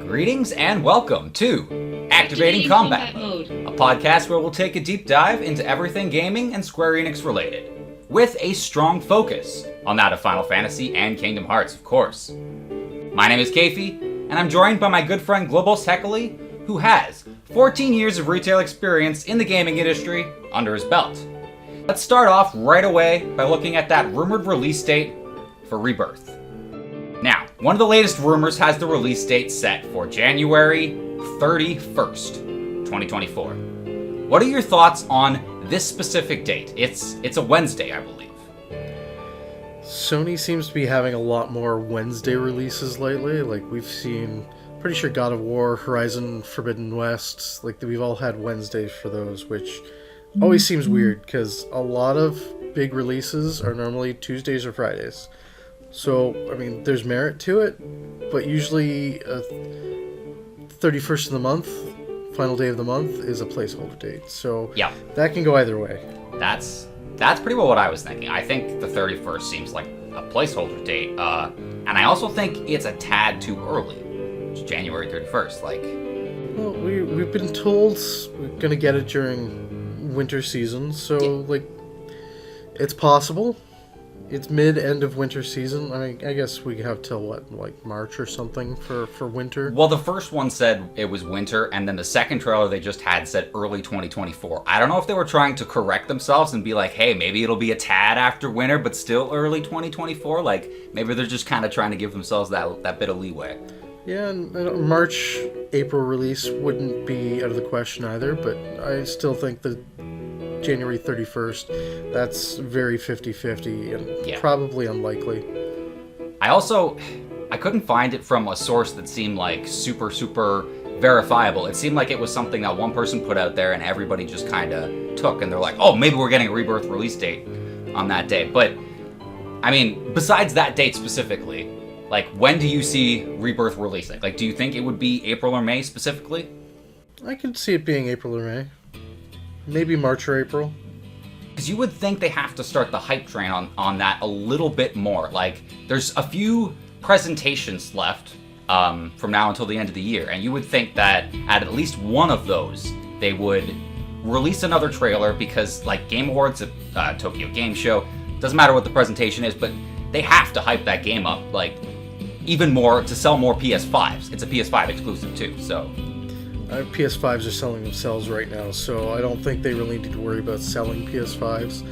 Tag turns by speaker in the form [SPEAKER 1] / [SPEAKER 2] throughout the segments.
[SPEAKER 1] Greetings and welcome to Activating Combat Mode, a podcast where we'll take a deep dive into everything gaming and Square Enix related, with a strong focus on that of Final Fantasy and Kingdom Hearts, of course. My name is Keifi, and I'm joined by my good friend Globos Heckley, who has 14 years of retail experience in the gaming industry under his belt. Let's start off right away by looking at that rumored release date for Rebirth. Now, one of the latest rumors has the release date set for January 31st, 2024. What are your thoughts on this specific date? It's a Wednesday, I believe.
[SPEAKER 2] Sony seems to be having a lot more Wednesday releases lately. Like, we've seen, pretty sure God of War, Horizon Forbidden West, like, we've all had Wednesdays for those, which always seems weird, because a lot of big releases are normally Tuesdays or Fridays. So, I mean, there's merit to it, but usually 31st of the month, final day of the month, is a placeholder date. So,
[SPEAKER 1] yeah,
[SPEAKER 2] that can go either way.
[SPEAKER 1] That's pretty well what I was thinking. I think the 31st seems like a placeholder date, and I also think it's a tad too early. It's January 31st, like...
[SPEAKER 2] Well, we've been told we're going to get it during winter season, so, like, it's possible. It's mid-end of winter season. I mean, I guess we have till, what, like March or something for winter?
[SPEAKER 1] Well, the first one said it was winter, and then the second trailer they just had said early 2024. I don't know if they were trying to correct themselves and be like, hey, maybe it'll be a tad after winter, but still early 2024. Like, maybe they're just kind of trying to give themselves that bit of leeway.
[SPEAKER 2] Yeah, and March, April release wouldn't be out of the question either, but I still think that January 31st, that's very 50-50 and probably unlikely.
[SPEAKER 1] I couldn't find it from a source that seemed like super verifiable. It seemed like it was something that one person put out there and everybody just kind of took, and they're like, oh, maybe we're getting a Rebirth release date on that day. But, I mean, besides that date specifically, like, when do you see Rebirth releasing? Like, do you think it would be April or May specifically?
[SPEAKER 2] I could see it being April or May. Maybe March or April.
[SPEAKER 1] Because you would think they have to start the hype train on that a little bit more. Like, there's a few presentations left from now until the end of the year, and you would think that at least one of those, they would release another trailer, because, like, Game Awards at Tokyo Game Show, doesn't matter what the presentation is, but they have to hype that game up, like, even more to sell more PS5s. It's a PS5 exclusive, too, so...
[SPEAKER 2] PS5s are selling themselves right now, so I don't think they really need to worry about selling PS5s.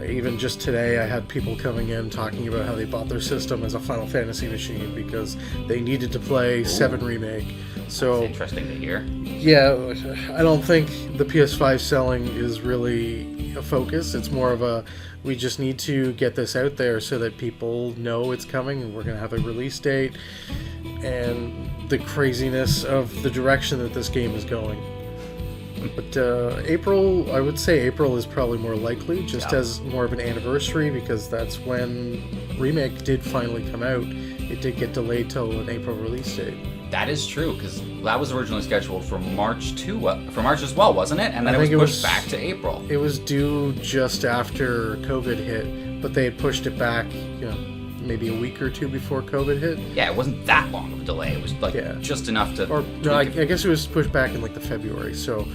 [SPEAKER 2] Even just today, I had people coming in talking about how they bought their system as a Final Fantasy machine because they needed to play 7 Remake. So
[SPEAKER 1] that's interesting to hear.
[SPEAKER 2] Yeah, I don't think the PS5 selling is really a focus. It's more of a, we just need to get this out there so that people know it's coming and we're going to have a release date. And the craziness of the direction that this game is going. But April, I would say April is probably more likely, just as more of an anniversary, because that's when Remake did finally come out. It did get delayed till an April release date.
[SPEAKER 1] That is true, because that was originally scheduled for March for March as well, wasn't it? And then it was pushed back to April.
[SPEAKER 2] It was due just after COVID hit, but they had pushed it back, maybe a week or two before COVID hit.
[SPEAKER 1] Yeah, it wasn't that long of a delay. It was just enough to...
[SPEAKER 2] Or no, I guess it was pushed back in like the February, so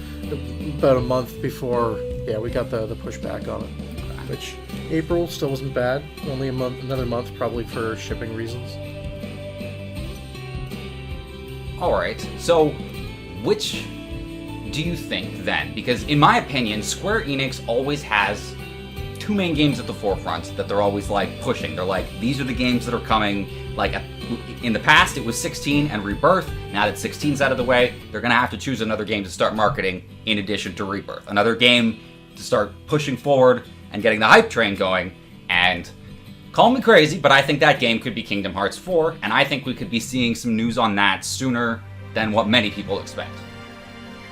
[SPEAKER 2] about a month before, we got the pushback on it. Which, April still wasn't bad. Only another month probably for shipping reasons.
[SPEAKER 1] Alright, so which do you think then? Because in my opinion, Square Enix always has two main games at the forefront that they're always like pushing. They're like, these are the games that are coming. Like, in the past it was 16 and Rebirth. Now that 16's out of the way, they're gonna have to choose another game to start marketing in addition to Rebirth. Another game to start pushing forward and getting the hype train going. And call me crazy, but I think that game could be Kingdom Hearts 4, and I think we could be seeing some news on that sooner than what many people expect.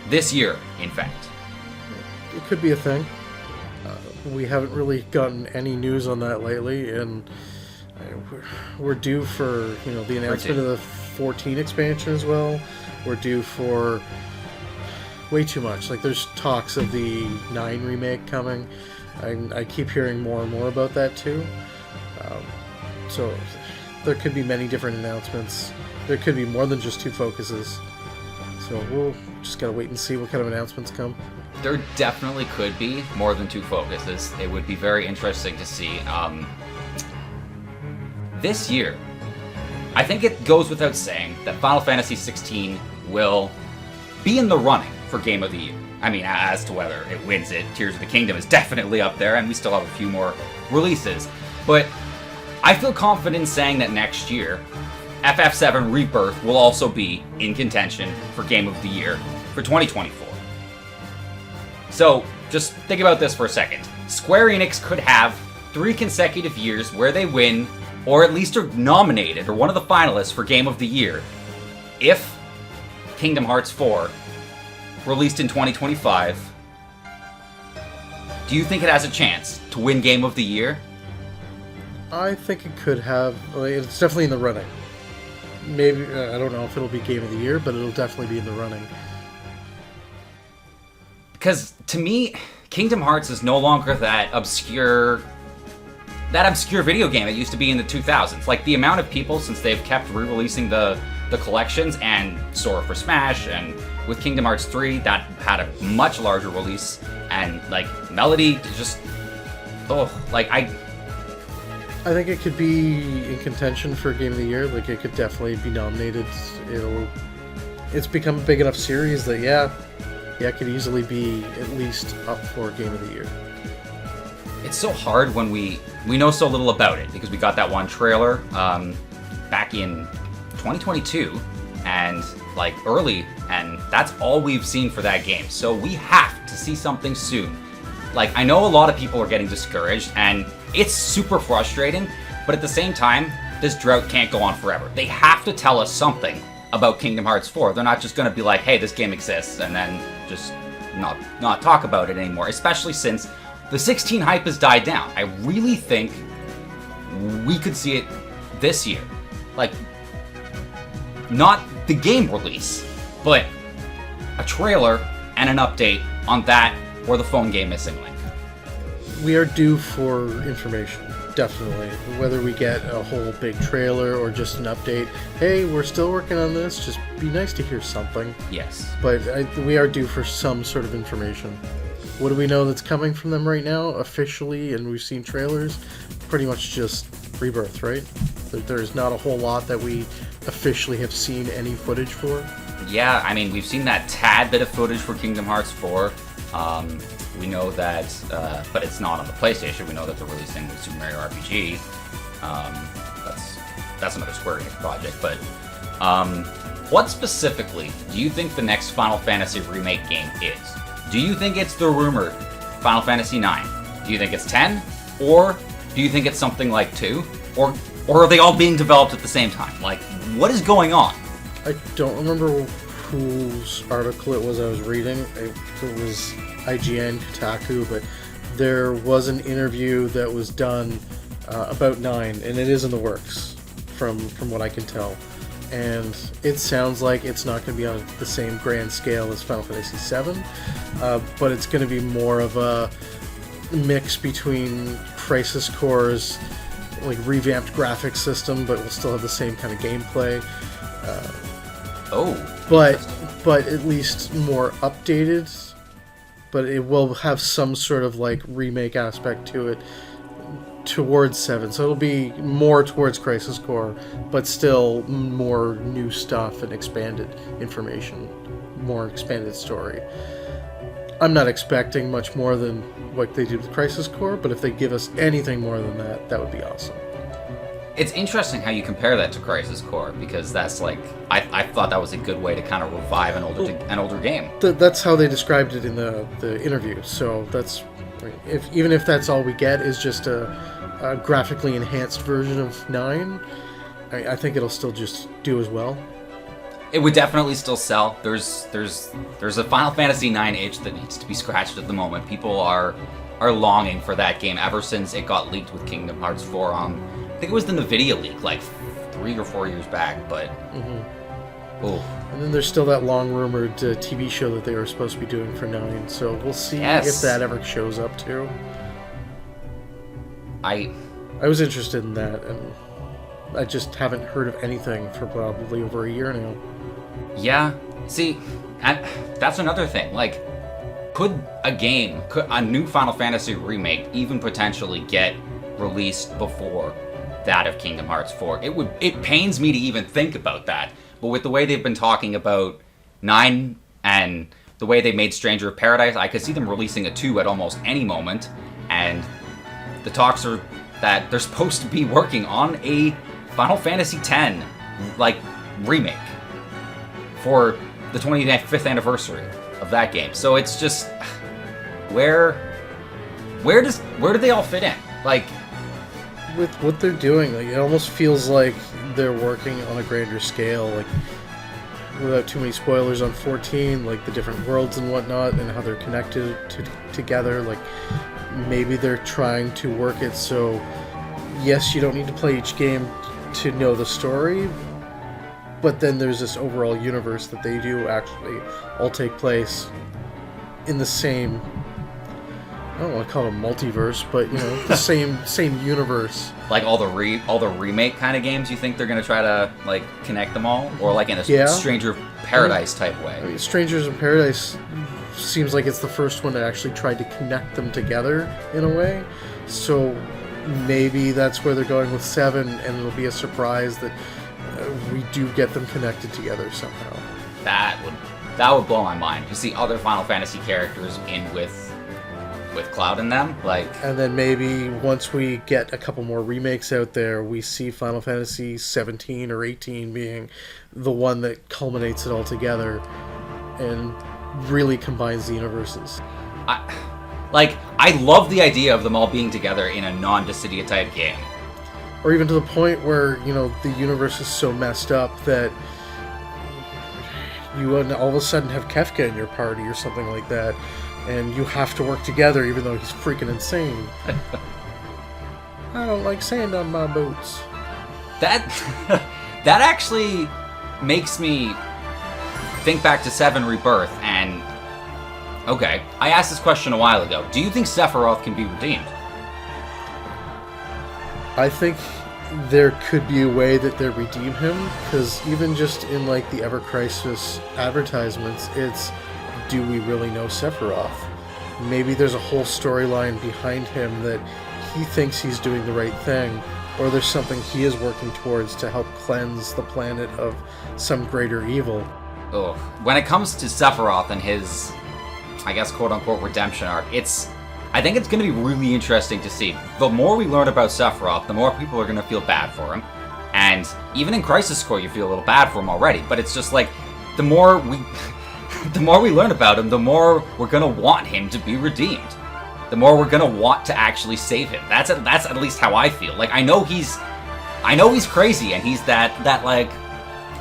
[SPEAKER 1] This year, in fact.
[SPEAKER 2] It could be a thing. We haven't really gotten any news on that lately, and we're due for the announcement of the 14 expansion as well. We're due for way too much. Like, there's talks of the 9 remake coming. I keep hearing more and more about that too. So there could be many different announcements there could be more than just 2 focuses. So we'll just gotta wait and see what kind of announcements come.
[SPEAKER 1] There definitely could be more than 2 focuses. It would be very interesting to see. This year, I think it goes without saying that Final Fantasy 16 will be in the running for Game of the Year. I mean, as to whether it wins it, Tears of the Kingdom is definitely up there, and we still have a few more releases. But I feel confident in saying that next year, FF7 Rebirth will also be in contention for Game of the Year for 2024. So, just think about this for a second. Square Enix could have 3 consecutive years where they win, or at least are nominated, or one of the finalists for Game of the Year, if Kingdom Hearts 4 released in 2025. Do you think it has a chance to win Game of the Year?
[SPEAKER 2] I think it could have. It's definitely in the running. Maybe, I don't know if it'll be Game of the Year, but it'll definitely be in the running.
[SPEAKER 1] Because, to me, Kingdom Hearts is no longer that obscure video game it used to be in the 2000s. Like, the amount of people, since they've kept re-releasing the collections, and Sora for Smash, and with Kingdom Hearts 3, that had a much larger release, and, like, Melody just... I
[SPEAKER 2] think it could be in contention for Game of the Year. Like, it could definitely be nominated. It's become a big enough series that, yeah, it could easily be at least up for Game of the Year.
[SPEAKER 1] It's so hard when we know so little about it, because we got that one trailer back in 2022, and like early, and that's all we've seen for that game. So we have to see something soon. Like, I know a lot of people are getting discouraged, and it's super frustrating, but at the same time, this drought can't go on forever. They have to tell us something about Kingdom Hearts 4. They're not just going to be like, hey, this game exists, and then just not talk about it anymore, especially since the 16 hype has died down. I really think we could see it this year. Like, not the game release, but a trailer and an update on that or the phone game Missing Link.
[SPEAKER 2] We are due for information, definitely. Whether we get a whole big trailer or just an update, hey, we're still working on this, just be nice to hear something.
[SPEAKER 1] Yes.
[SPEAKER 2] But we are due for some sort of information. What do we know that's coming from them right now, officially, and we've seen trailers? Pretty much just Rebirth, right? There's not a whole lot that we officially have seen any footage for.
[SPEAKER 1] Yeah, I mean, we've seen that tad bit of footage for Kingdom Hearts 4. We know that, but it's not on the PlayStation. We know that they're releasing Super Mario RPG. That's another Square Enix project. But what specifically do you think the next Final Fantasy Remake game is? Do you think it's the rumored Final Fantasy 9? Do you think it's 10? Or do you think it's something like 2? Or are they all being developed at the same time? Like, what is going on?
[SPEAKER 2] I don't remember whose article it was I was reading. It was IGN, Kotaku, but there was an interview that was done about 9, and it is in the works, from what I can tell. And it sounds like it's not going to be on the same grand scale as Final Fantasy 7, but it's going to be more of a mix between Crisis Core's like revamped graphics system, but we'll still have the same kind of gameplay. But at least more updated. But it will have some sort of like remake aspect to it towards 7. So it'll be more towards Crisis Core, but still more new stuff and expanded information, more expanded story. I'm not expecting much more than what they did with Crisis Core, but if they give us anything more than that, that would be awesome.
[SPEAKER 1] It's interesting how you compare that to Crisis Core, because that's like, I thought that was a good way to kind of revive an older game.
[SPEAKER 2] That's how they described it in the interview. So that's, even if that's all we get is just a graphically enhanced version of 9, I think it'll still just do as well.
[SPEAKER 1] It would definitely still sell. There's a Final Fantasy 9 itch that needs to be scratched at the moment. People are longing for that game ever since it got leaked with Kingdom Hearts 4 on, I think it was the NVIDIA leak, like 3 or 4 years back, but... Oh.
[SPEAKER 2] And then there's still that long-rumored TV show that they were supposed to be doing for 9, so we'll see if that ever shows up, too. I
[SPEAKER 1] I
[SPEAKER 2] was interested in that, and I just haven't heard of anything for probably over a year now.
[SPEAKER 1] Yeah, see, that's another thing. Like, could a new Final Fantasy Remake even potentially get released before that of Kingdom Hearts 4? It pains me to even think about that, but with the way they've been talking about 9 and the way they made Stranger of Paradise, I could see them releasing a 2 at almost any moment, and the talks are that they're supposed to be working on a Final Fantasy X, like, remake for the 25th anniversary of that game. So it's just, where do they all fit in? Like,
[SPEAKER 2] with what they're doing, like, it almost feels like they're working on a grander scale, like, without too many spoilers on 14, like the different worlds and whatnot and how they're connected together. Like, maybe they're trying to work it so, yes, you don't need to play each game to know the story, but then there's this overall universe that they do actually all take place in the same, I don't want to call it a multiverse, but, you know, the same universe.
[SPEAKER 1] Like all the remake kind of games, you think they're going to try to, like, connect them all? Or like in a Stranger of Paradise type way?
[SPEAKER 2] I mean, Strangers of Paradise seems like it's the first one that actually tried to connect them together in a way. So maybe that's where they're going with 7, and it'll be a surprise that we do get them connected together somehow.
[SPEAKER 1] That would blow my mind to see other Final Fantasy characters in with Cloud in them, like. And
[SPEAKER 2] then maybe once we get a couple more remakes out there, we see Final Fantasy 17 or 18 being the one that culminates it all together and really combines the universes.
[SPEAKER 1] I love the idea of them all being together in a non-Dissidia type game.
[SPEAKER 2] Or even to the point where, you know, the universe is so messed up that you all of a sudden have Kefka in your party or something like that, and you have to work together even though he's freaking insane. I don't like sand on my boots.
[SPEAKER 1] That actually makes me think back to 7 Rebirth, and okay, I asked this question a while ago. Do you think Sephiroth can be redeemed?
[SPEAKER 2] I think there could be a way that they redeem him, because even just in, like, the Ever Crisis advertisements, it's, do we really know Sephiroth? Maybe there's a whole storyline behind him that he thinks he's doing the right thing, or there's something he is working towards to help cleanse the planet of some greater evil.
[SPEAKER 1] Ugh. When it comes to Sephiroth and his, I guess, quote-unquote redemption arc, I think it's going to be really interesting to see. The more we learn about Sephiroth, the more people are going to feel bad for him. And even in Crisis Core, you feel a little bad for him already. But it's just like, the more we learn about him, the more we're going to want him to be redeemed. The more we're going to want to actually save him. That's at least how I feel. Like, I know he's crazy, and he's that like,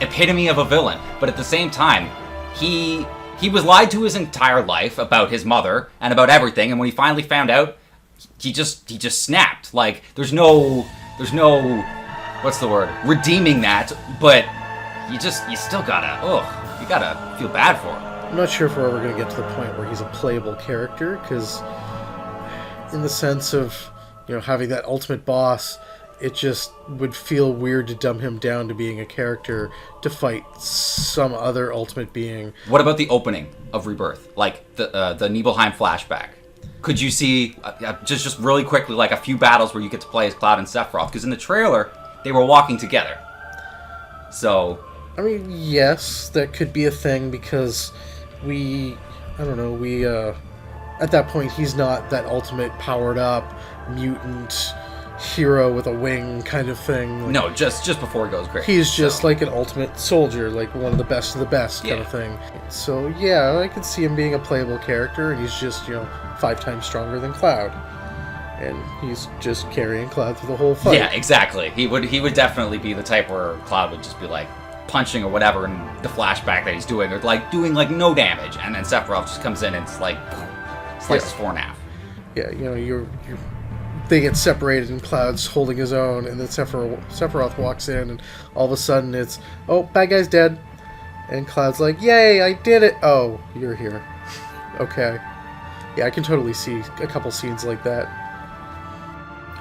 [SPEAKER 1] epitome of a villain. But at the same time, he was lied to his entire life about his mother and about everything, and when he finally found out, he just snapped. Like, there's no what's the word? Redeeming that, but you still gotta feel bad for him.
[SPEAKER 2] I'm not sure if we're ever gonna get to the point where he's a playable character, because in the sense of, you know, having that ultimate boss, it just would feel weird to dumb him down to being a character to fight some other ultimate being.
[SPEAKER 1] What about the opening of Rebirth? Like, the Nibelheim flashback? Could you see, just really quickly, like, a few battles where you get to play as Cloud and Sephiroth? Because in the trailer, they were walking together. So...
[SPEAKER 2] I mean, yes, that could be a thing, because at that point, he's not that ultimate powered-up mutant hero with a wing kind of thing. Like,
[SPEAKER 1] no, just before he goes great.
[SPEAKER 2] He's just like an ultimate soldier, like one of the best of the best kind of thing. So yeah, I could see him being a playable character, and he's just, 5 times stronger than Cloud, and he's just carrying Cloud through the whole fight.
[SPEAKER 1] Yeah, exactly. He would definitely be the type where Cloud would just be like punching or whatever in the flashback that he's doing, or like doing like no damage, and then Sephiroth just comes in and it's like slices 4 in half.
[SPEAKER 2] Yeah, they get separated and Cloud's holding his own, and then Sephiroth walks in, and all of a sudden it's, oh, bad guy's dead. And Cloud's like, yay, I did it. Oh, you're here. Okay. Yeah, I can totally see a couple scenes like that.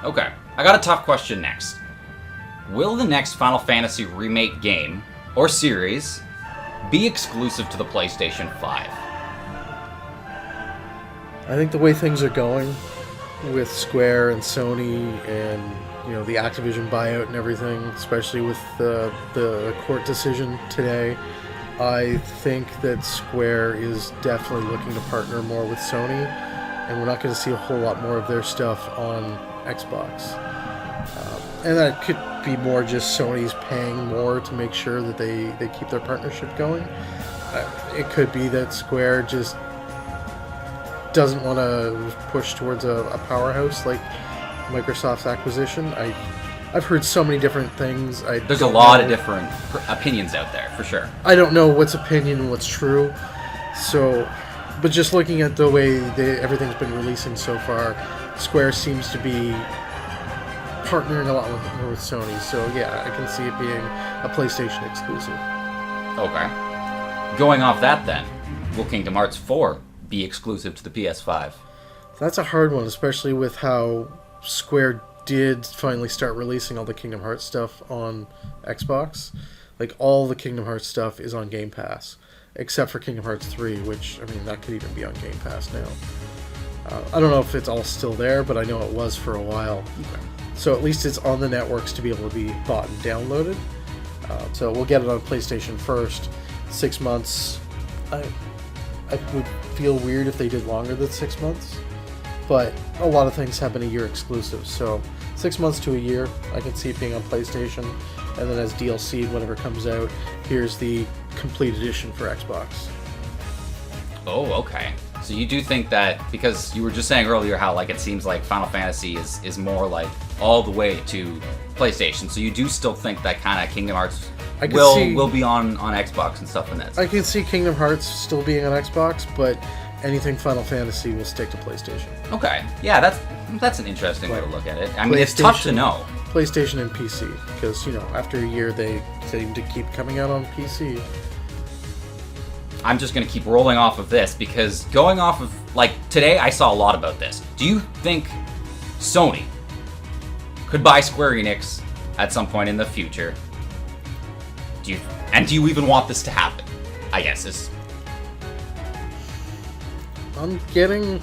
[SPEAKER 1] Okay. I got a tough question next. will the next Final Fantasy Remake game, or series, be exclusive to the PlayStation 5?
[SPEAKER 2] I think the way things are going with Square and Sony and the Activision buyout and everything, especially with the court decision today, I think that Square is definitely looking to partner more with Sony, and we're not going to see a whole lot more of their stuff on Xbox. And that could be more just Sony's paying more to make sure that they keep their partnership going. It could be that Square just doesn't want to push towards a powerhouse like Microsoft's acquisition. I've heard so many different things.
[SPEAKER 1] There's a lot of different opinions out there, for sure.
[SPEAKER 2] I don't know what's opinion and what's true. So, but just looking at the way everything's been releasing so far, Square seems to be partnering a lot more with Sony. So yeah, I can see it being a PlayStation exclusive.
[SPEAKER 1] Okay. Going off that then, will Kingdom Hearts 4 be exclusive to the PS5?
[SPEAKER 2] That's a hard one, especially with how Square did finally start releasing all the Kingdom Hearts stuff on Xbox. Like, all the Kingdom Hearts stuff is on Game Pass, except for Kingdom Hearts 3, which, I mean, that could even be on Game Pass now. I don't know if it's all still there, but I know it was for a while.
[SPEAKER 1] Okay.
[SPEAKER 2] So at least it's on the networks to be able to be bought and downloaded. So we'll get it on PlayStation first. 6 months. I would feel weird if they did longer than 6 months. But a lot of things have been a year exclusive, so 6 months to a year, I can see it being on PlayStation, and then as DLC, whenever it comes out, here's the complete edition for Xbox.
[SPEAKER 1] Oh, okay. So you do think that, because you were just saying earlier how it seems like Final Fantasy is more all the way to PlayStation, so you do still think that kind of Kingdom Hearts will be on Xbox and stuff in that sense.
[SPEAKER 2] I can see Kingdom Hearts still being on Xbox, but anything Final Fantasy will stick to PlayStation.
[SPEAKER 1] Okay. Yeah, that's an interesting way to look at it. I mean, it's tough to know.
[SPEAKER 2] PlayStation and PC, because, after a year they seem to keep coming out on PC.
[SPEAKER 1] I'm just going to keep rolling off of this, because going off of, today I saw a lot about this. Do you think Sony could buy Square Enix at some point in the future? Do you even want this to happen? I guess is...
[SPEAKER 2] I'm getting,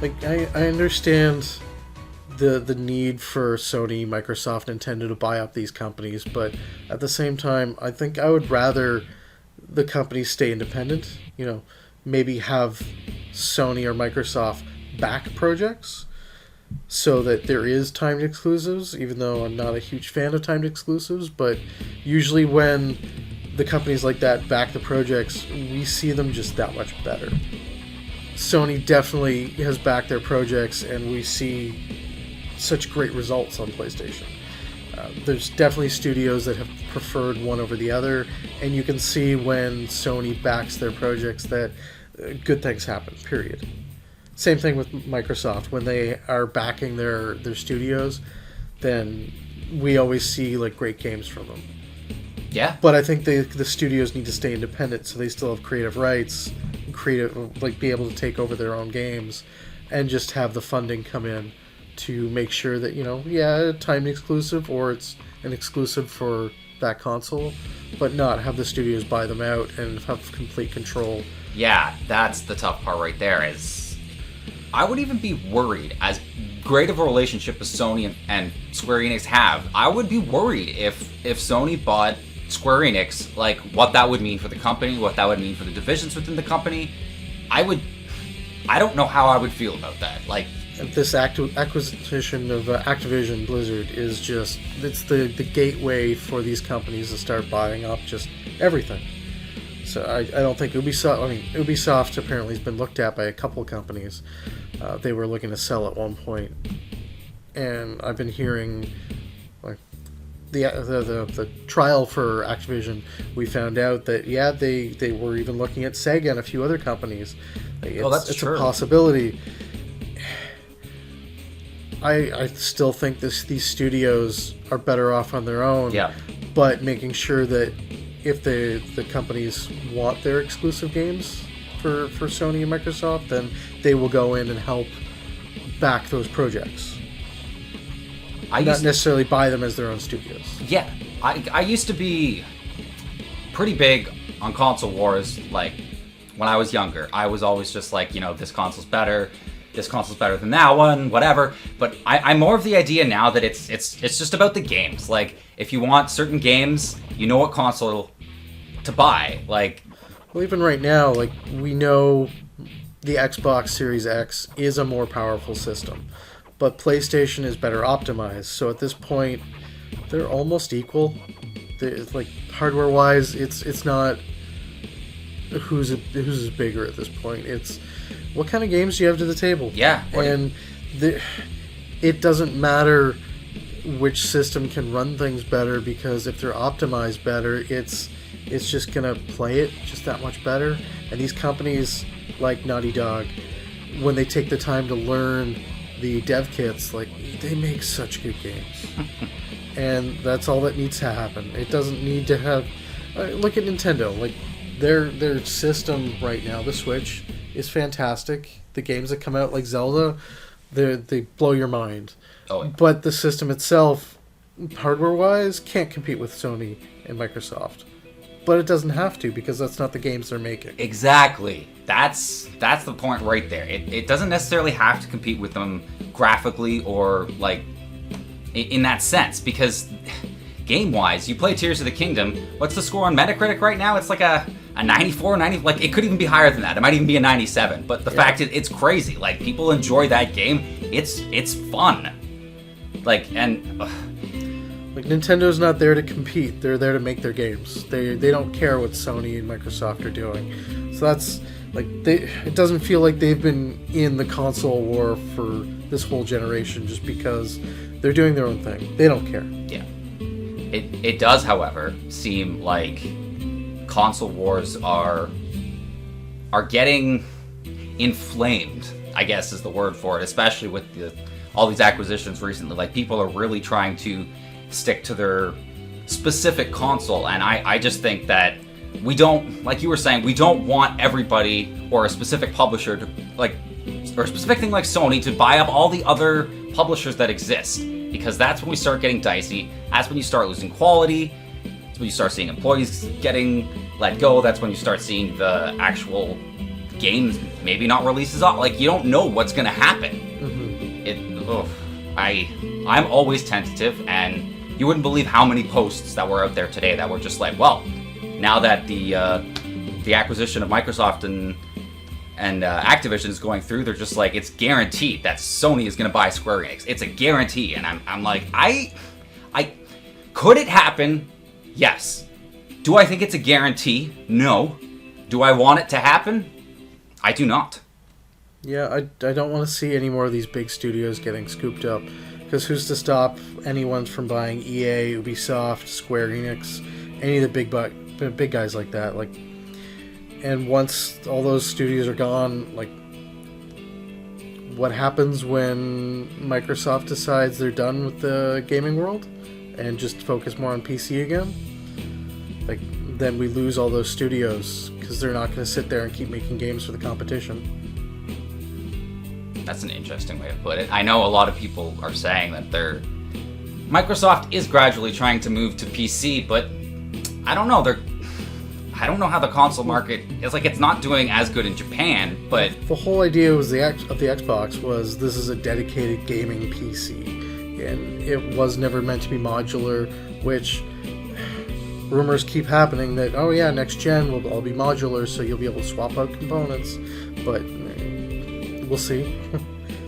[SPEAKER 2] I understand the need for Sony, Microsoft, Nintendo to buy up these companies, but at the same time, I think I would rather the companies stay independent. Maybe have Sony or Microsoft back projects so that there is timed exclusives, even though I'm not a huge fan of timed exclusives, but usually when the companies like that back the projects, we see them just that much better. Sony definitely has backed their projects, and we see such great results on PlayStation. There's definitely studios that have preferred one over the other, and you can see when Sony backs their projects that good things happen, period. Same thing with Microsoft. When they are backing their studios, then we always see great games from them.
[SPEAKER 1] Yeah.
[SPEAKER 2] But I think the studios need to stay independent, so they still have creative rights, be able to take over their own games, and just have the funding come in to make sure that timed exclusive, or it's an exclusive for that console, but not have the studios buy them out and have complete control.
[SPEAKER 1] Yeah, that's the tough part right there. Is I would even be worried, as great of a relationship as Sony and Square Enix have, I would be worried if Sony bought Square Enix, what that would mean for the company, what that would mean for the divisions within the company. I don't know how I would feel about that.
[SPEAKER 2] This acquisition of Activision Blizzard is just, it's the gateway for these companies to start buying up just everything. So I don't think Ubisoft apparently has been looked at by a couple of companies. They were looking to sell at one point, and I've been hearing the trial for Activision. We found out that they were even looking at Sega and a few other companies. It's true. A possibility. I still think these studios are better off on their own.
[SPEAKER 1] Yeah.
[SPEAKER 2] But making sure that if the companies want their exclusive games for Sony and Microsoft, then they will go in and help back those projects. not necessarily buy them as their own studios.
[SPEAKER 1] Yeah, I used to be pretty big on console wars. Like when I was younger, I was always just like, this console's better. This console's better than that one, whatever. But I'm more of the idea now that it's just about the games. Like, if you want certain games, you know what console to buy. Like,
[SPEAKER 2] well, even right now, like, we know the Xbox Series X is a more powerful system, but PlayStation is better optimized. So at this point, they're almost equal. Like, hardware-wise, it's not who's bigger at this point. It's what kind of games do you have to the table?
[SPEAKER 1] Yeah.
[SPEAKER 2] And it doesn't matter which system can run things better, because if they're optimized better, it's just going to play it just that much better. And these companies like Naughty Dog, when they take the time to learn the dev kits, like, they make such good games. And that's all that needs to happen. It doesn't need to have... look at Nintendo. Like, their system right now, the Switch, is fantastic. The games that come out, like Zelda, they blow your mind.
[SPEAKER 1] Oh, yeah.
[SPEAKER 2] But the system itself, hardware-wise, can't compete with Sony and Microsoft. But it doesn't have to, because that's not the games they're making.
[SPEAKER 1] Exactly. That's the point right there. It doesn't necessarily have to compete with them graphically or, like, in that sense, because game-wise, you play Tears of the Kingdom, what's the score on Metacritic right now? It's like a 94, 90, like, it could even be higher than that. It might even be a 97, but the fact is, it's crazy. Like, people enjoy that game. It's fun. Like, and...
[SPEAKER 2] Like, Nintendo's not there to compete. They're there to make their games. They don't care what Sony and Microsoft are doing. So that's, like, it doesn't feel like they've been in the console war for this whole generation just because they're doing their own thing. They don't care.
[SPEAKER 1] Yeah. It does, however, seem like console wars are getting inflamed, I guess is the word for it, especially with all these acquisitions recently. Like, people are really trying to stick to their specific console, and I just think that we don't, like you were saying, we don't want everybody or a specific publisher to, like, or a specific thing like Sony to buy up all the other publishers that exist, because that's when we start getting dicey. That's when you start losing quality. That's when you start seeing employees getting let go. That's when you start seeing the actual games maybe not releases off. Like, you don't know what's gonna happen. I'm always tentative, and you wouldn't believe how many posts that were out there today that were just like, well, now that the acquisition of Microsoft and Activision is going through, they're just like, it's guaranteed that Sony is going to buy Square Enix. It's a guarantee, and I'm like, I could it happen? Yes. Do I think it's a guarantee? No. Do I want it to happen? I do not.
[SPEAKER 2] Yeah, I don't want to see any more of these big studios getting scooped up, because who's to stop anyone from buying EA, Ubisoft, Square Enix, any of the big guys like that? Like, and once all those studios are gone, like, what happens when Microsoft decides they're done with the gaming world and just focus more on PC again? Like, then we lose all those studios, because they're not going to sit there and keep making games for the competition.
[SPEAKER 1] That's an interesting way to put it. I know a lot of people are saying that Microsoft is gradually trying to move to PC, but I don't know. I don't know how the console market is. Like, it's not doing as good in Japan, but
[SPEAKER 2] the whole idea of the Xbox was this is a dedicated gaming PC, and it was never meant to be modular, which rumors keep happening that, oh yeah, next gen will all be modular, so you'll be able to swap out components, but we'll see.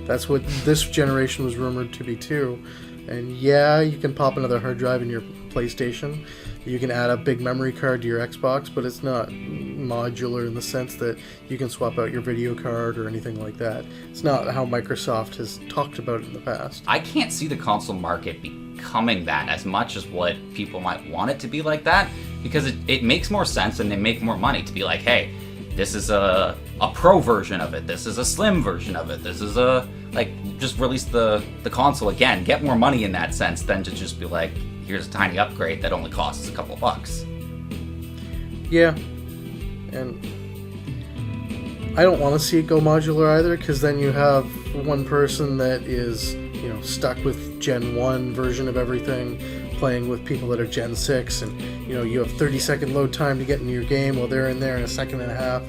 [SPEAKER 2] That's what this generation was rumored to be too. And yeah, you can pop another hard drive in your PlayStation. You can add a big memory card to your Xbox, but it's not modular in the sense that you can swap out your video card or anything like that. It's not how Microsoft has talked about it in the past.
[SPEAKER 1] I can't see the console market becoming that as much as what people might want it to be like that, because it makes more sense and they make more money to be like, hey, this is a pro version of it, this is a slim version of it, this is just release the console again, get more money in that sense than to just be like, here's a tiny upgrade that only costs a couple bucks.
[SPEAKER 2] Yeah, and I don't want to see it go modular either, because then you have one person that is, stuck with Gen 1 version of everything, playing with people that are Gen 6, and you have 30-second load time to get into your game while they're in there in a second and a half.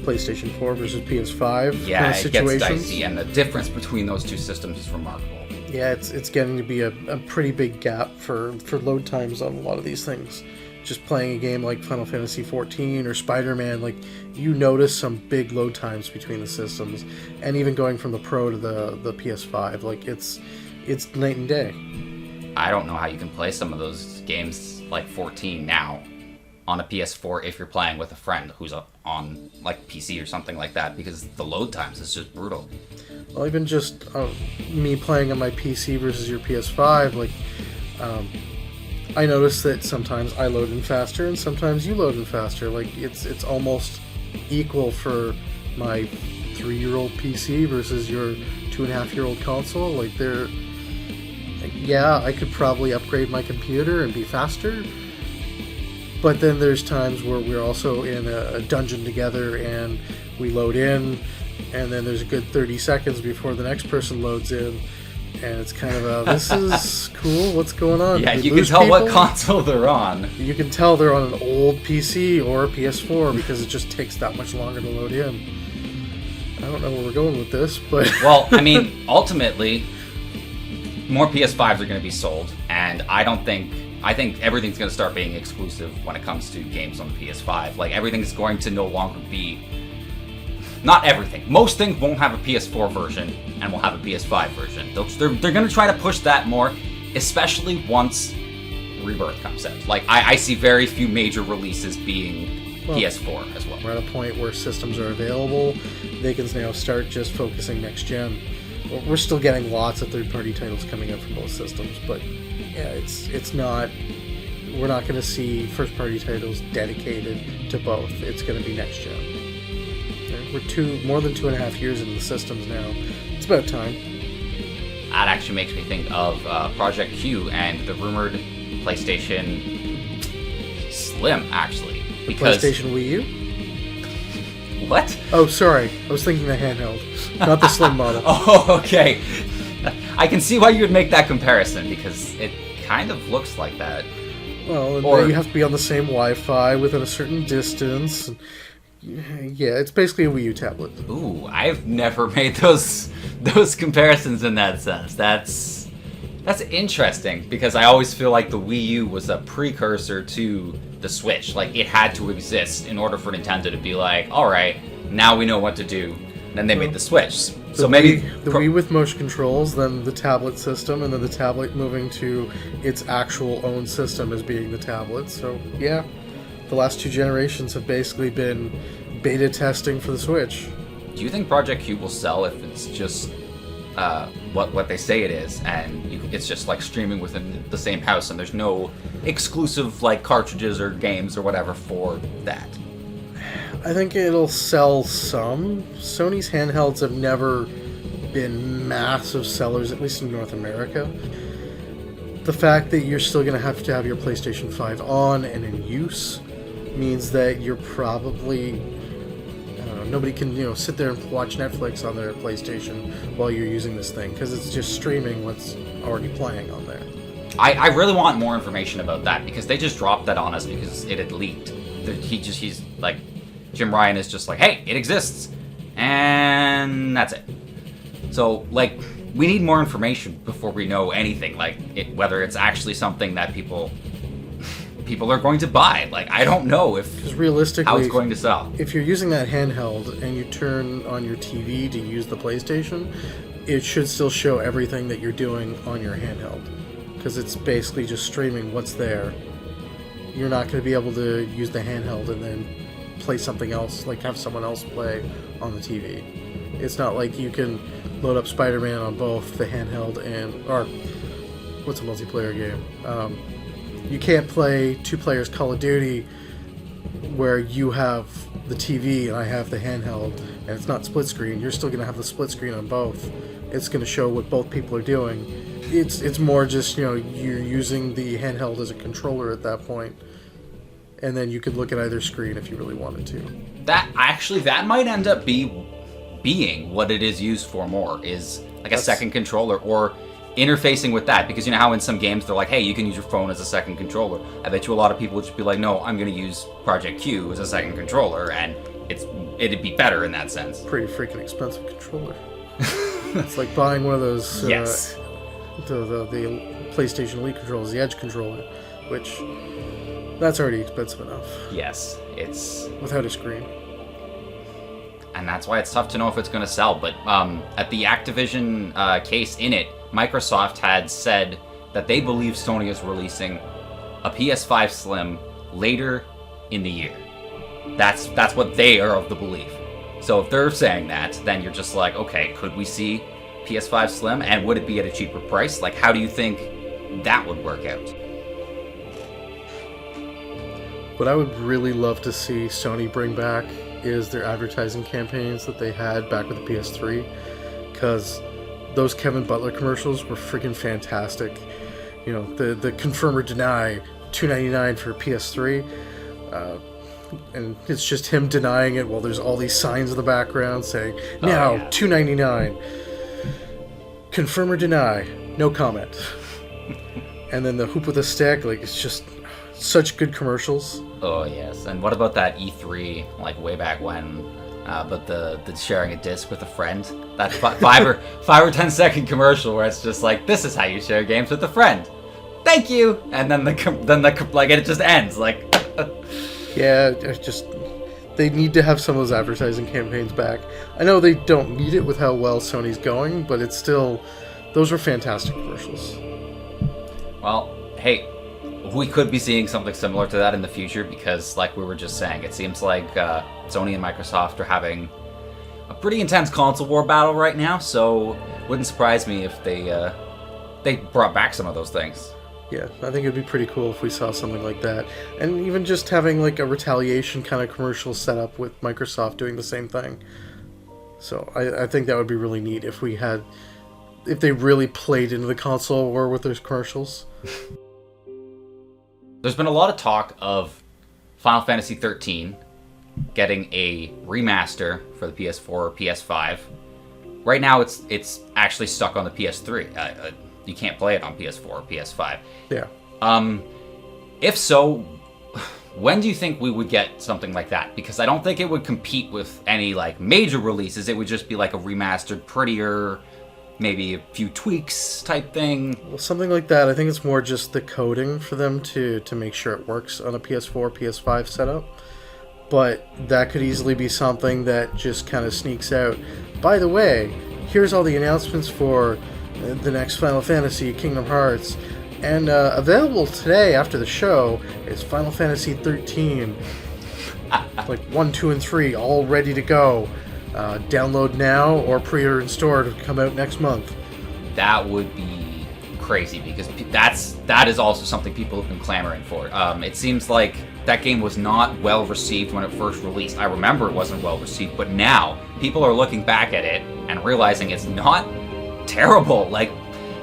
[SPEAKER 2] PlayStation 4 versus PS5
[SPEAKER 1] yeah,
[SPEAKER 2] kind of
[SPEAKER 1] it gets dicey, and the difference between those two systems is remarkable.
[SPEAKER 2] Yeah, it's getting to be a pretty big gap for load times on a lot of these things. Just playing a game like Final Fantasy 14 or Spider-Man, you notice some big load times between the systems, and even going from the Pro to the PS5, it's night and day.
[SPEAKER 1] I don't know how you can play some of those games like 14 now on a PS4 if you're playing with a friend who's on PC or something like that, because the load times is just brutal.
[SPEAKER 2] Well, even just me playing on my PC versus your PS5, I notice that sometimes I load in faster and sometimes you load in faster. It's almost equal for my 3-year-old PC versus your 2.5-year-old console. Yeah, I could probably upgrade my computer and be faster, but then there's times where we're also in a dungeon together and we load in, and then there's a good 30 seconds before the next person loads in, and it's kind of this is cool, what's going on?
[SPEAKER 1] Yeah, you can tell what console they're on.
[SPEAKER 2] You can tell they're on an old PC or a PS4 because it just takes that much longer to load in. I don't know where we're going with this, but...
[SPEAKER 1] Well, ultimately, more PS5s are going to be sold, and I think everything's going to start being exclusive when it comes to games on the PS5. Everything's going to no longer be... Not everything. Most things won't have a PS4 version and will have a PS5 version. They're going to try to push that more, especially once Rebirth comes out. I see very few major releases being PS4 as well.
[SPEAKER 2] We're at a point where systems are available. They can now start just focusing next gen. We're still getting lots of third-party titles coming out from both systems, but yeah, it's not... We're not going to see first-party titles dedicated to both. It's going to be next gen. We're more than 2.5 years into the systems now. It's about time.
[SPEAKER 1] That actually makes me think of Project Q and the rumored PlayStation Slim, actually. Because...
[SPEAKER 2] PlayStation Wii
[SPEAKER 1] U? What?
[SPEAKER 2] Oh, sorry. I was thinking the handheld, not the Slim model.
[SPEAKER 1] Oh, okay. I can see why you would make that comparison, because it kind of looks like that.
[SPEAKER 2] Well, you have to be on the same Wi-Fi within a certain distance. Yeah, it's basically a Wii U tablet.
[SPEAKER 1] Ooh, I've never made those comparisons in that sense. That's interesting, because I always feel like the Wii U was a precursor to the Switch. It had to exist in order for Nintendo to be like, all right, now we know what to do. And then they made the Switch. So maybe
[SPEAKER 2] the Wii with motion controls, then the tablet system, and then the tablet moving to its actual own system as being the tablet. So yeah. The last 2 generations have basically been beta testing for the Switch.
[SPEAKER 1] Do you think Project Q will sell if it's just what they say it is, and it's just streaming within the same house, and there's no exclusive cartridges or games or whatever for that?
[SPEAKER 2] I think it'll sell some. Sony's handhelds have never been massive sellers, at least in North America. The fact that you're still going to have your PlayStation 5 on and in use means that you're probably, I don't know, nobody can sit there and watch Netflix on their PlayStation while you're using this thing, because it's just streaming what's already playing on there.
[SPEAKER 1] I really want more information about that, because they just dropped that on us because it had leaked. He's like, Jim Ryan is just like, hey, it exists, and that's it. So we need more information before we know anything, whether it's actually something that people are going to buy. I don't know if
[SPEAKER 2] realistically,
[SPEAKER 1] how it's going to sell.
[SPEAKER 2] If you're using that handheld and you turn on your TV to use the PlayStation, it should still show everything that you're doing on your handheld, because it's basically just streaming what's there. You're not going to be able to use the handheld and then play something else, have someone else play on the TV. It's not like you can load up Spider-Man on both the handheld or what's a multiplayer game? You can't play 2 players Call of Duty where you have the TV and I have the handheld, and it's not split screen. You're still going to have the split screen on both. It's going to show what both people are doing. It's more just, you're using the handheld as a controller at that point, and then you could look at either screen if you really wanted to.
[SPEAKER 1] That might end up being what it is used for more, is a second controller, or interfacing with that, because you know how in some games they're like, hey, you can use your phone as a second controller. I bet you a lot of people would just be like, no, I'm going to use Project Q as a second controller, and it'd be better in that sense.
[SPEAKER 2] Pretty freaking expensive controller. It's like buying one of those
[SPEAKER 1] yes.
[SPEAKER 2] The PlayStation Elite controllers, the Edge controller, which that's already expensive enough.
[SPEAKER 1] Yes, it's
[SPEAKER 2] without a screen.
[SPEAKER 1] And that's why it's tough to know if it's going to sell. But at the Activision case in it, Microsoft had said that they believe Sony is releasing a PS5 Slim later in the year. That's what they are of the belief. So if they're saying that, then you're just like, okay, could we see PS5 Slim? And would it be at a cheaper price? Like, how do you think that would work out?
[SPEAKER 2] What I would really love to see Sony bring back is their advertising campaigns that they had back with the PS3, because those Kevin Butler commercials were freaking fantastic. You know, the confirm or deny $2.99 for PS3, and it's just him denying it while there's all these signs in the background saying, now $2.99, confirm or deny, no comment. And then the hoop with a stick, like, it's just such good commercials.
[SPEAKER 1] Oh yes, and what about that E3, like way back when, but the sharing a disc with a friend, that 5 or 10 second commercial where it's just like, this is how you share games with a friend, thank you, and then the like it just ends like.
[SPEAKER 2] Yeah, it's just, they need to have some of those advertising campaigns back. I know they don't need it with how well Sony's going, but it's still, those were fantastic commercials.
[SPEAKER 1] Well, hey, we could be seeing something similar to that in the future, because like we were just saying, it seems like Sony and Microsoft are having a pretty intense console war battle right now, so wouldn't surprise me if they brought back some of those things.
[SPEAKER 2] Yeah, I think it'd be pretty cool if we saw something like that. And even just having like a retaliation kind of commercial set up with Microsoft doing the same thing. So I think that would be really neat if they really played into the console war with those commercials.
[SPEAKER 1] There's been a lot of talk of Final Fantasy 13 getting a remaster for the PS4 or PS5. Right now it's actually stuck on the PS3. You can't play it on PS4 or PS5.
[SPEAKER 2] Yeah.
[SPEAKER 1] If so, when do you think we would get something like that? Because I don't think it would compete with any like major releases. It would just be like a remastered, prettier, maybe a few tweaks type thing.
[SPEAKER 2] Well, something like that. I think it's more just the coding for them to make sure it works on a PS4, PS5 setup. But that could easily be something that just kind of sneaks out. By the way, here's all the announcements for the next Final Fantasy, Kingdom Hearts, and available today after the show is Final Fantasy 13. Like 1, 2, and 3, all ready to go. Download now or pre-order in store to come out next month.
[SPEAKER 1] That would be crazy, because that is also something people have been clamoring for. It seems like that game was not well received when it first released. I remember it wasn't well received, but now people are looking back at it and realizing it's not terrible. Like,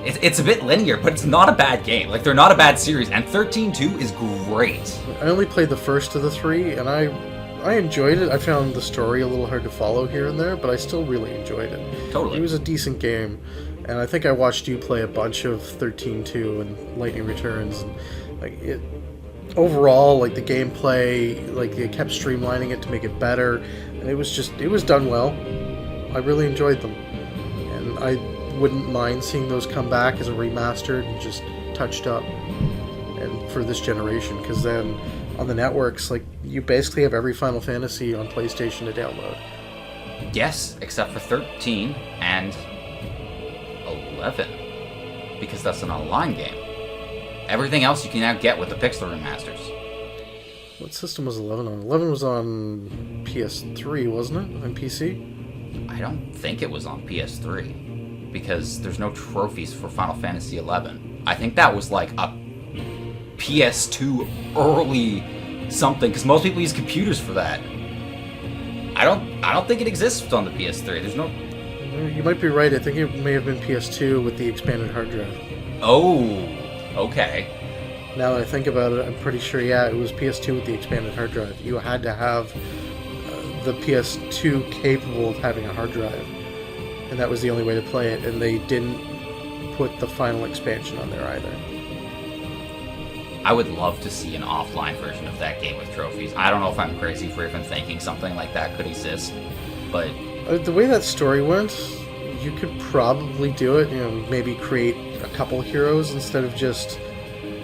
[SPEAKER 1] it's a bit linear, but it's not a bad game. Like, they're not a bad series, and 13-2 is great.
[SPEAKER 2] I only played the first of the 3, and I enjoyed it. I found the story a little hard to follow here and there, but I still really enjoyed it.
[SPEAKER 1] Totally.
[SPEAKER 2] It was a decent game, and I think I watched you play a bunch of 13-2 and Lightning Returns, and like it overall, like the gameplay, like they kept streamlining it to make it better, and it was done well. I really enjoyed them, and I wouldn't mind seeing those come back as a remastered and just touched up, and for this generation, because then on the networks, like, you basically have every Final Fantasy on PlayStation to download.
[SPEAKER 1] Yes, except for 13 and 11, because that's an online game. Everything else you can now get with the Pixel remasters.
[SPEAKER 2] What system was 11 on? 11 was on PS3, wasn't it? On PC?
[SPEAKER 1] I don't think it was on PS3, because there's no trophies for Final Fantasy 11. I think that was like a PS2 early something, because most people use computers for that. I don't think it exists on the PS3. There's no.
[SPEAKER 2] You might be right. I think it may have been PS2 with the expanded hard drive.
[SPEAKER 1] Oh, okay.
[SPEAKER 2] Now that I think about it, I'm pretty sure, yeah, it was PS2 with the expanded hard drive. You had to have the PS2 capable of having a hard drive, and that was the only way to play it. And they didn't put the final expansion on there either.
[SPEAKER 1] I would love to see an offline version of that game with trophies. I don't know if I'm crazy for even thinking something like that could exist, but...
[SPEAKER 2] The way that story went, you could probably do it. Maybe create a couple heroes instead of just,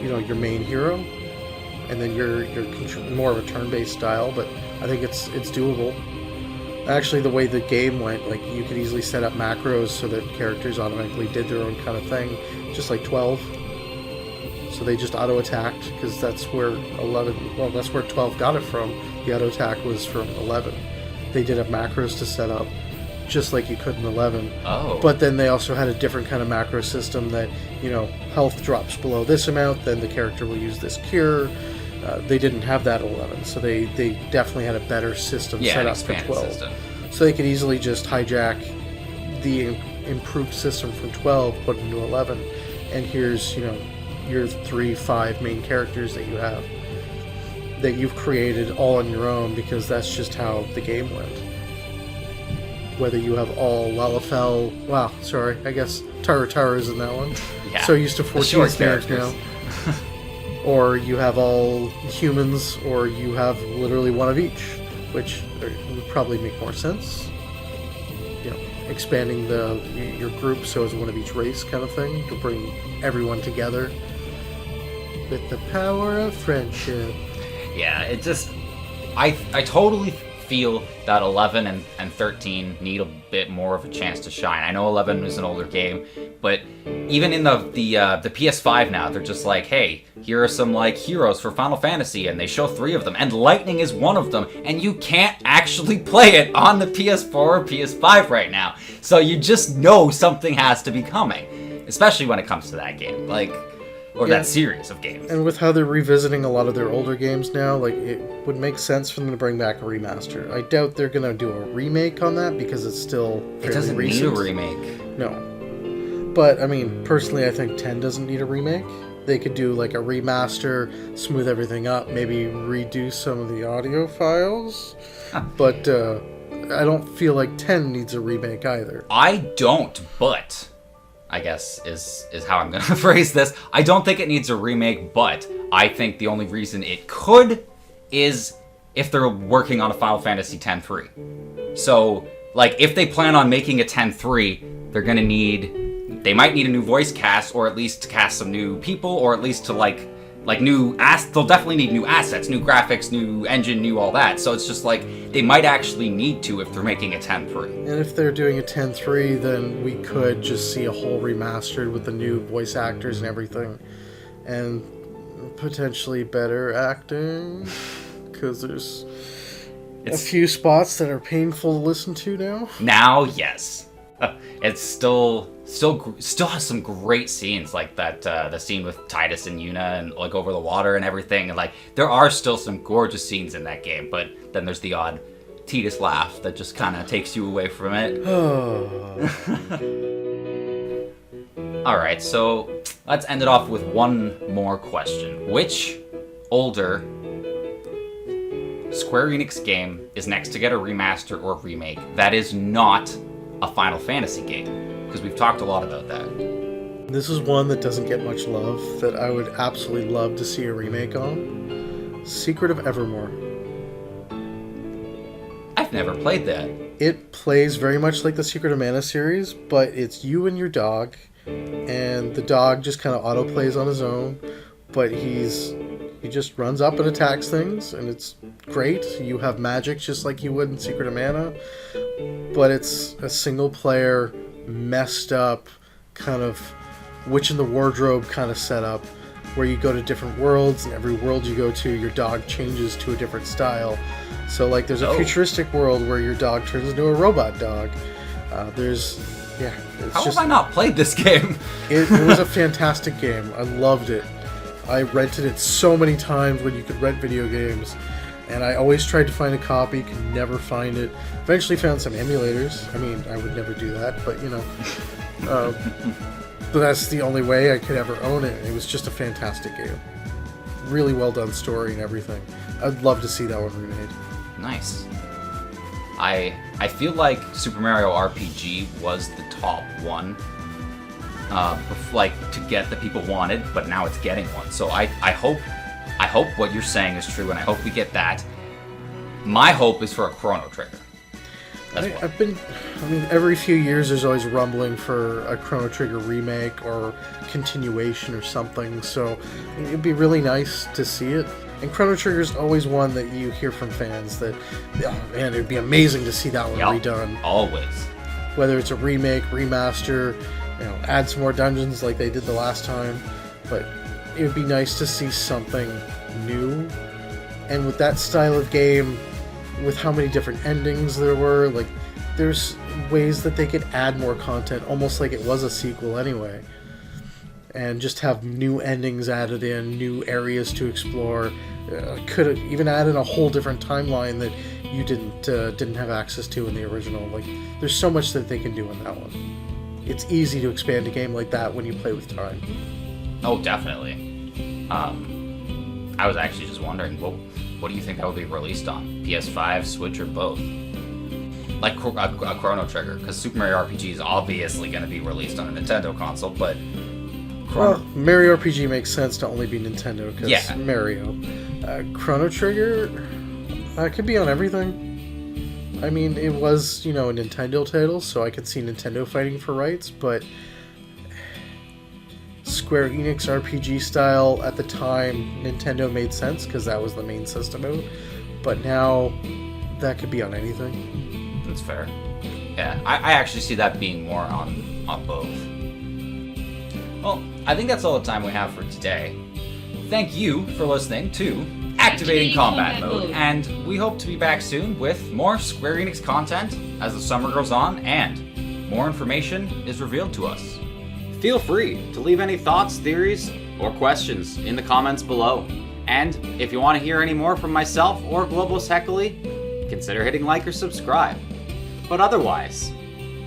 [SPEAKER 2] your main hero. And then you're more of a turn-based style, but I think it's doable. Actually, the way the game went, like, you could easily set up macros so that characters automatically did their own kind of thing, just like 12. So they just auto-attacked, because that's where 12 got it from. The auto-attack was from 11. They did have macros to set up, just like you could in 11.
[SPEAKER 1] Oh.
[SPEAKER 2] But then they also had a different kind of macro system that, health drops below this amount, then the character will use this cure. They didn't have that in 11, so they definitely had a better system set up for 12.
[SPEAKER 1] System.
[SPEAKER 2] So they could easily just hijack the improved system from 12, put it into 11, and here's, your 3-5 main characters that you have, that you've created all on your own, because that's just how the game went. Whether you have all Lalafell, I guess Tara's in that one.
[SPEAKER 1] Yeah.
[SPEAKER 2] So used to 14 names now. Or you have all humans, or you have literally one of each, which would probably make more sense. Expanding your group so it's one of each race kind of thing, to bring everyone together with the power of friendship.
[SPEAKER 1] Yeah, it just... I totally feel that 11 and 13 need a bit more of a chance to shine. I know 11 is an older game, but even in the PS5 now, they're just like, hey, here are some heroes for Final Fantasy, and they show 3 of them, and Lightning is one of them, and you can't actually play it on the PS4 or PS5 right now. So you just know something has to be coming, especially when it comes to that game. That series of games.
[SPEAKER 2] And with how they're revisiting a lot of their older games now, it would make sense for them to bring back a remaster. I doubt they're going to do a remake on that, because it's still fairly recent.
[SPEAKER 1] It doesn't need a remake.
[SPEAKER 2] No. But, personally, I think 10 doesn't need a remake. They could do, a remaster, smooth everything up, maybe redo some of the audio files. But I don't feel like 10 needs a remake either.
[SPEAKER 1] I don't, but... I guess is how I'm going to phrase this. I don't think it needs a remake, but I think the only reason it could is if they're working on a Final Fantasy X-3. So, if they plan on making a X-3, they're going to they might need a new voice cast, or at least to cast some new people, or at least to they'll definitely need new assets, new graphics, new engine, new all that. So it's just they might actually need to if they're making a X-3.
[SPEAKER 2] And if they're doing a X-3, then we could just see a whole remastered with the new voice actors and everything. And potentially better acting, because there's a few spots that are painful to listen to now.
[SPEAKER 1] Now, yes. It's still has some great scenes, like that the scene with Tidus and Yuna and over the water and everything, and there are still some gorgeous scenes in that game, but then there's the odd Tidus laugh that just kind of takes you away from it. Alright, so let's end it off with one more question. Which older Square Enix game is next to get a remaster or remake that is not a Final Fantasy game? Because we've talked a lot about that.
[SPEAKER 2] This is one that doesn't get much love that I would absolutely love to see a remake on. Secret of Evermore.
[SPEAKER 1] I've never played that.
[SPEAKER 2] It plays very much like the Secret of Mana series, but it's you and your dog, and the dog just kind of auto-plays on his own, but he just runs up and attacks things, and it's great. You have magic just like you would in Secret of Mana, but it's a single-player, messed up, kind of witch in the wardrobe kind of setup, where you go to different worlds, and every world you go to, your dog changes to a different style. So, there's a futuristic world where your dog turns into a robot dog. How have I not played this game? It was a fantastic game. I loved it. I rented it so many times when you could rent video games, and I always tried to find a copy, could never find it. Eventually found some emulators. I would never do that, but but that's the only way I could ever own it. It was just a fantastic game. Really well done story and everything. I'd love to see that one remade.
[SPEAKER 1] Nice. I feel like Super Mario RPG was the top one to get that people wanted, but now it's getting one. So I hope what you're saying is true, and I hope we get that. My hope is for a Chrono Trigger.
[SPEAKER 2] Every few years there's always rumbling for a Chrono Trigger remake or continuation or something, so it'd be really nice to see it. And Chrono Trigger's always one that you hear from fans that, oh man, it'd be amazing to see that one redone.
[SPEAKER 1] Always.
[SPEAKER 2] Whether it's a remake, remaster, add some more dungeons like they did the last time, but it would be nice to see something new. And with that style of game, with how many different endings there were, like, there's ways that they could add more content, almost like it was a sequel anyway. And just have new endings added in, new areas to explore. Could have even added a whole different timeline that you didn't have access to in the original. Like, there's so much that they can do in that one. It's easy to expand a game like that when you play with time.
[SPEAKER 1] Oh, definitely. I was actually just wondering, what do you think that would be released on? PS5, Switch, or both? Like a Chrono Trigger, because Super Mario RPG is obviously going to be released on a Nintendo console, but...
[SPEAKER 2] Well, Mario RPG makes sense to only be Nintendo, because Mario. Chrono Trigger, could be on everything. I mean, it was, a Nintendo title, so I could see Nintendo fighting for rights, but... Square Enix RPG style, at the time, Nintendo made sense, because that was the main system out. But now, that could be on anything.
[SPEAKER 1] That's fair. Yeah, I actually see that being more on both. Well, I think that's all the time we have for today. Thank you for listening to Activating Combat Mode, and we hope to be back soon with more Square Enix content as the summer goes on and more information is revealed to us. Feel free to leave any thoughts, theories, or questions in the comments below. And if you want to hear any more from myself or Globos Heckley, consider hitting like or subscribe. But otherwise,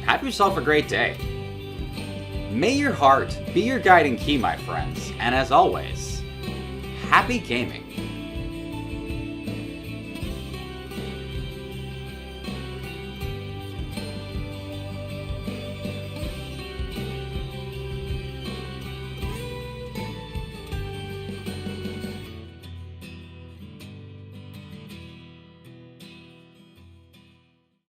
[SPEAKER 1] have yourself a great day. May your heart be your guiding key, my friends, and as always, happy gaming.